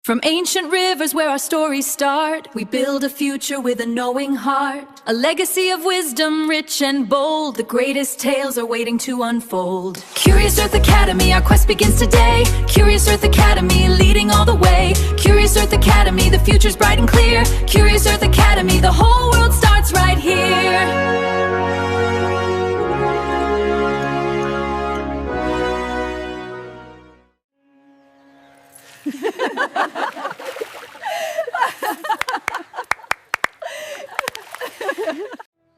From ancient rivers where our stories start, we build a future with a knowing heart. A legacy of wisdom, rich and bold. The greatest tales are waiting to unfold. Curious Earth Academy, our quest begins today. Curious Earth Academy, leading all the way. Curious Earth Academy, the future's bright and clear. Curious Earth Academy, the whole world starts right here.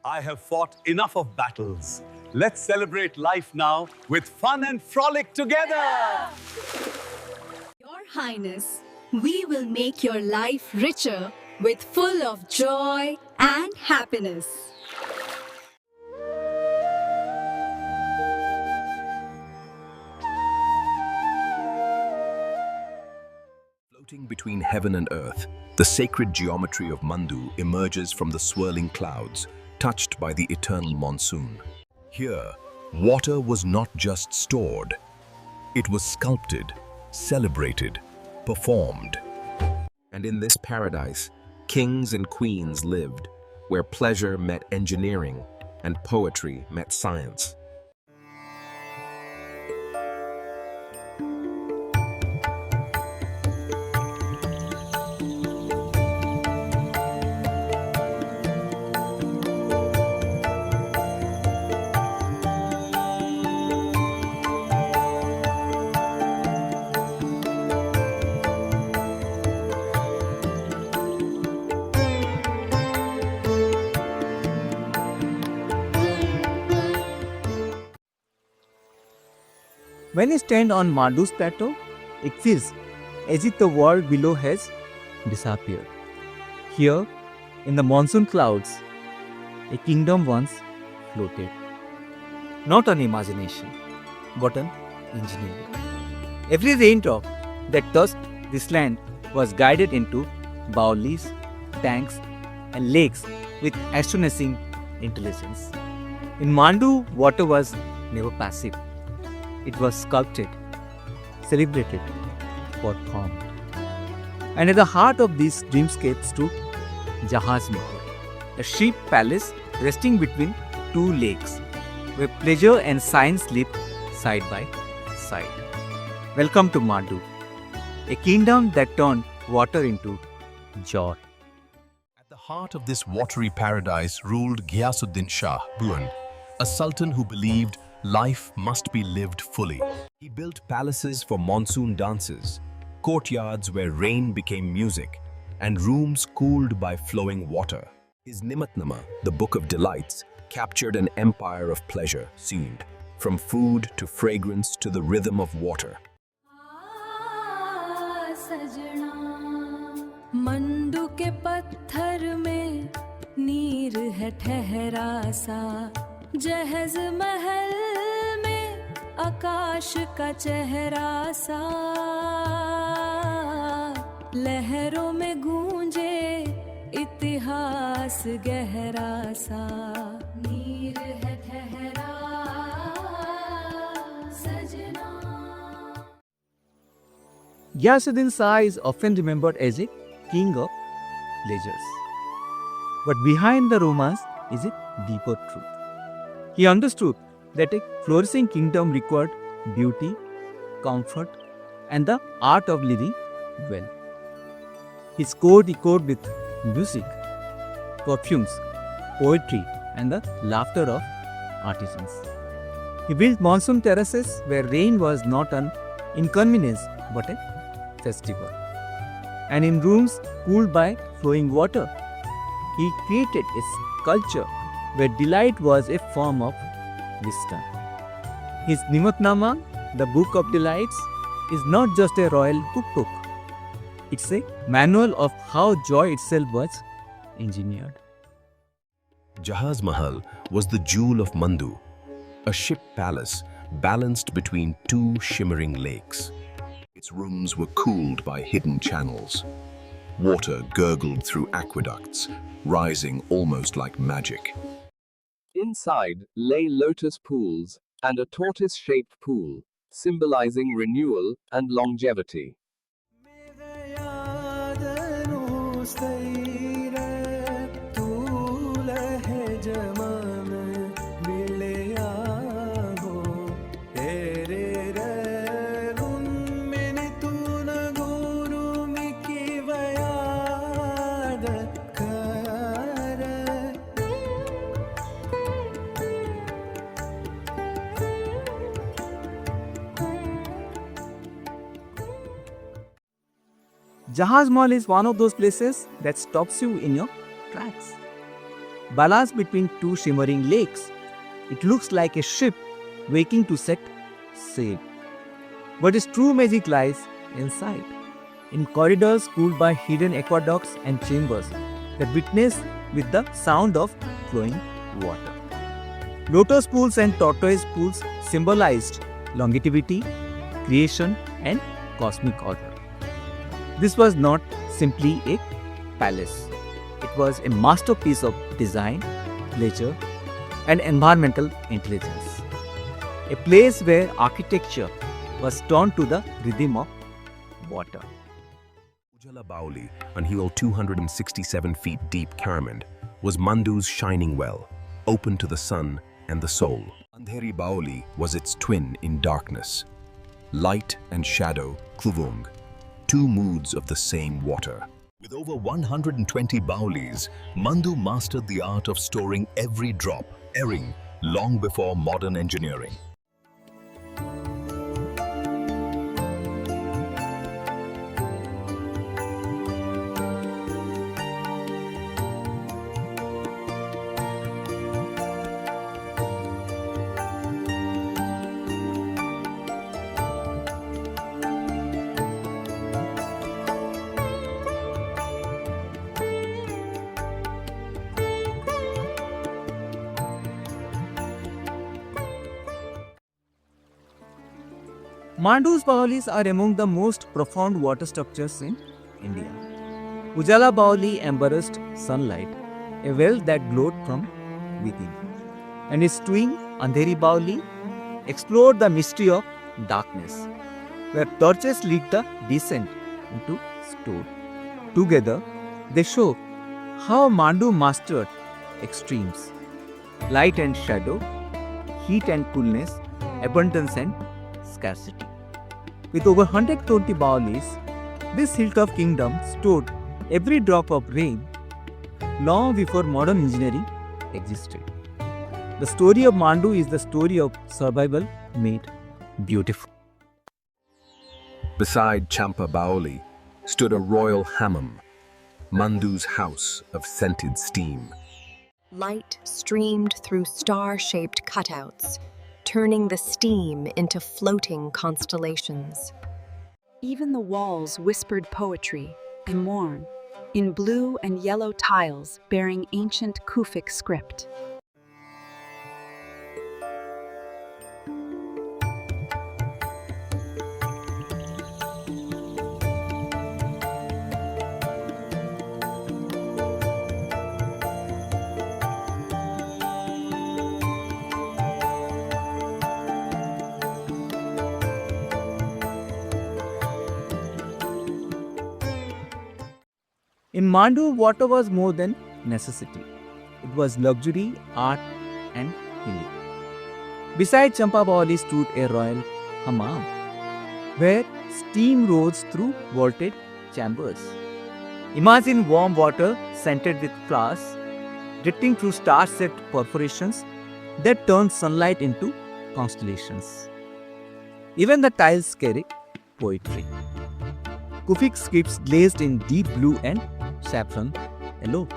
I have fought enough of battles. Let's celebrate life now with fun and frolic together. Your Highness, we will make your life richer with full of joy and happiness. Floating between heaven and earth, the sacred geometry of Mandu emerges from the swirling clouds, touched by the eternal monsoon. Here, water was not just stored. It was sculpted, celebrated, performed. And in this paradise, kings and queens lived, where pleasure met engineering and poetry met science. When you stand on Mandu's plateau, it feels as if the world below has disappeared. Here, in the monsoon clouds, a kingdom once floated. Not an imagination, but an engineering. Every raindrop that touched this land was guided into Baolis, tanks, and lakes with astonishing intelligence. In Mandu, water was never passive. It was sculpted, celebrated, performed. And at the heart of these dreamscapes stood Jahaz Mahal, a ship palace resting between two lakes, where pleasure and science lived side by side. Welcome to Mandu, a kingdom that turned water into joy. At the heart of this watery paradise ruled Ghiyas-ud-din Shah Buan, a sultan who believed life must be lived fully. He built palaces for monsoon dances, courtyards where rain became music, and rooms cooled by flowing water. His Nimatnama, the Book of Delights, captured an empire of pleasure, seemed, from food to fragrance to the rhythm of water. Mandu के पत्थर में नीर है ठहरा सा जहज महल में आकाश का चेहरा सा लहरों में गूंजे इतिहास गहरा सा नीर है ठहरा सजना. Ghiyas-ud-din Shah is often remembered as a king of pleasures. But behind the romance is a deeper truth. He understood that a flourishing kingdom required beauty, comfort, and the art of living well. His court echoed with music, perfumes, poetry, and the laughter of artisans. He built monsoon terraces where rain was not an inconvenience but a festival. And in rooms cooled by flowing water, he created a culture where delight was a form of wisdom. His Nimatnama, the Book of Delights, is not just a royal cookbook. It's a manual of how joy itself was engineered. Jahaz Mahal was the jewel of Mandu, a ship palace balanced between two shimmering lakes. Its rooms were cooled by hidden channels. Water gurgled through aqueducts, rising almost like magic. Inside lay lotus pools and a tortoise-shaped pool, symbolizing renewal and longevity. Jahaz Mahal is one of those places that stops you in your tracks. Balanced between two shimmering lakes, it looks like a ship waiting to set sail. But its true magic lies inside, in corridors cooled by hidden aqueducts and chambers that witness with the sound of flowing water. Lotus pools and tortoise pools symbolized longevity, creation, and cosmic order. This was not simply a palace. It was a masterpiece of design, pleasure, and environmental intelligence. A place where architecture was turned to the rhythm of water. Ujali Baoli, an hill 267 feet deep pyramid, was Mandu's shining well, open to the sun and the soul. Andhari Baoli was its twin in darkness. Light and shadow, Kluvung, two moods of the same water. With over 120 Baolis, Mandu mastered the art of storing every drop, erring long before modern engineering. Mandu's Baolis are among the most profound water structures in India. Ujala Baoli embraced sunlight, a well that glowed from within. And its twin, Andhari Baoli, explored the mystery of darkness, where torches lead the descent into stone. Together, they show how Mandu mastered extremes: light and shadow, heat and coolness, abundance and scarcity. With over 120 Baolis, this hilltop kingdom stored every drop of rain long before modern engineering existed. The story of Mandu is the story of survival made beautiful. Beside Champa Baoli stood a royal Hammam, Mandu's house of scented steam. Light streamed through star-shaped cutouts, turning the steam into floating constellations. Even the walls whispered poetry and mourn, in blue and yellow tiles bearing ancient Kufic script. In Mandu, water was more than necessity. It was luxury, art, and healing. Beside Champa Baoli stood a royal Hammam, where steam rose through vaulted chambers. Imagine warm water scented with flowers, drifting through star-shaped perforations that turn sunlight into constellations. Even the tiles carry poetry. Kufic scripts glazed in deep blue and saffron yellow.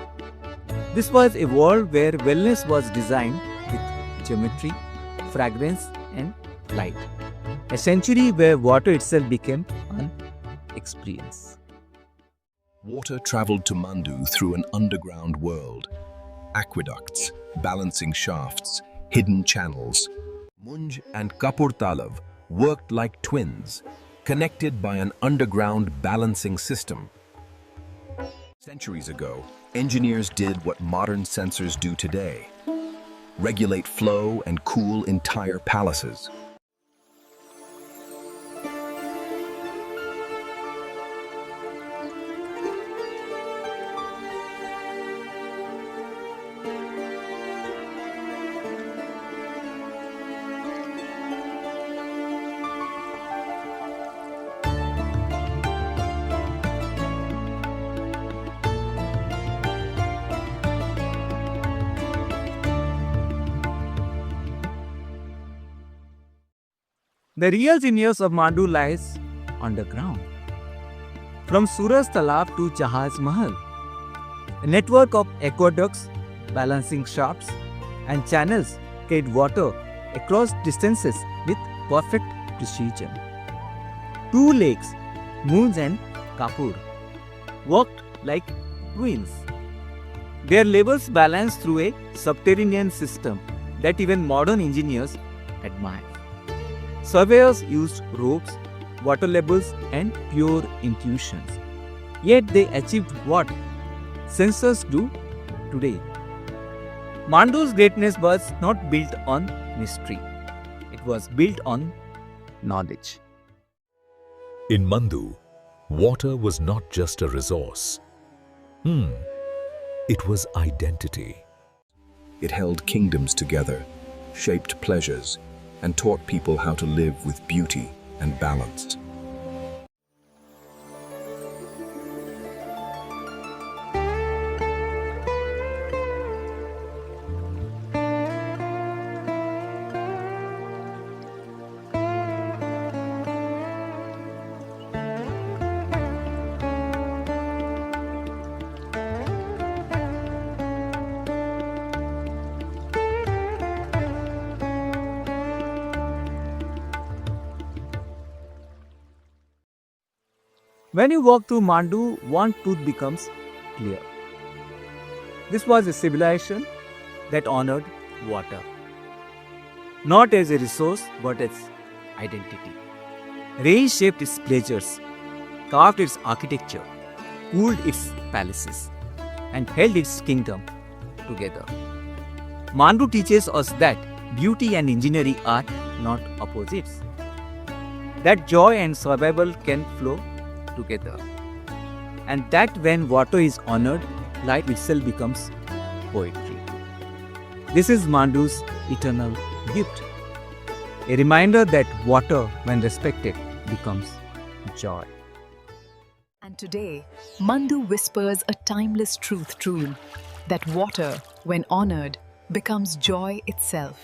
This was a world where wellness was designed with geometry, fragrance, and light. A century where water itself became an experience. Water traveled to Mandu through an underground world. Aqueducts, balancing shafts, hidden channels. Munj and Kapur Talav worked like twins, connected by an underground balancing system. Centuries ago, engineers did what modern sensors do today: regulate flow and cool entire palaces. The real genius of Mandu lies underground. From Suraj Talab to Jahaz Mahal, a network of aqueducts, balancing shafts, and channels carried water across distances with perfect precision. Two lakes, Moons and Kapur, worked like twins. Their labels balanced through a subterranean system that even modern engineers admire. Surveyors used ropes, water levels, and pure intuitions. Yet they achieved what sensors do today. Mandu's greatness was not built on mystery. It was built on knowledge. In Mandu, water was not just a resource. It was identity. It held kingdoms together, shaped pleasures, and taught people how to live with beauty and balance. When you walk through Mandu, one truth becomes clear. This was a civilization that honored water, not as a resource but as identity. Rain shaped its pleasures, carved its architecture, cooled its palaces, and held its kingdom together. Mandu teaches us that beauty and engineering are not opposites, that joy and survival can flow together, and that when water is honored, life itself becomes poetry. This is Mandu's eternal gift, a reminder that water, when respected, becomes joy. And today, Mandu whispers a timeless truth true, that water, when honored, becomes joy itself.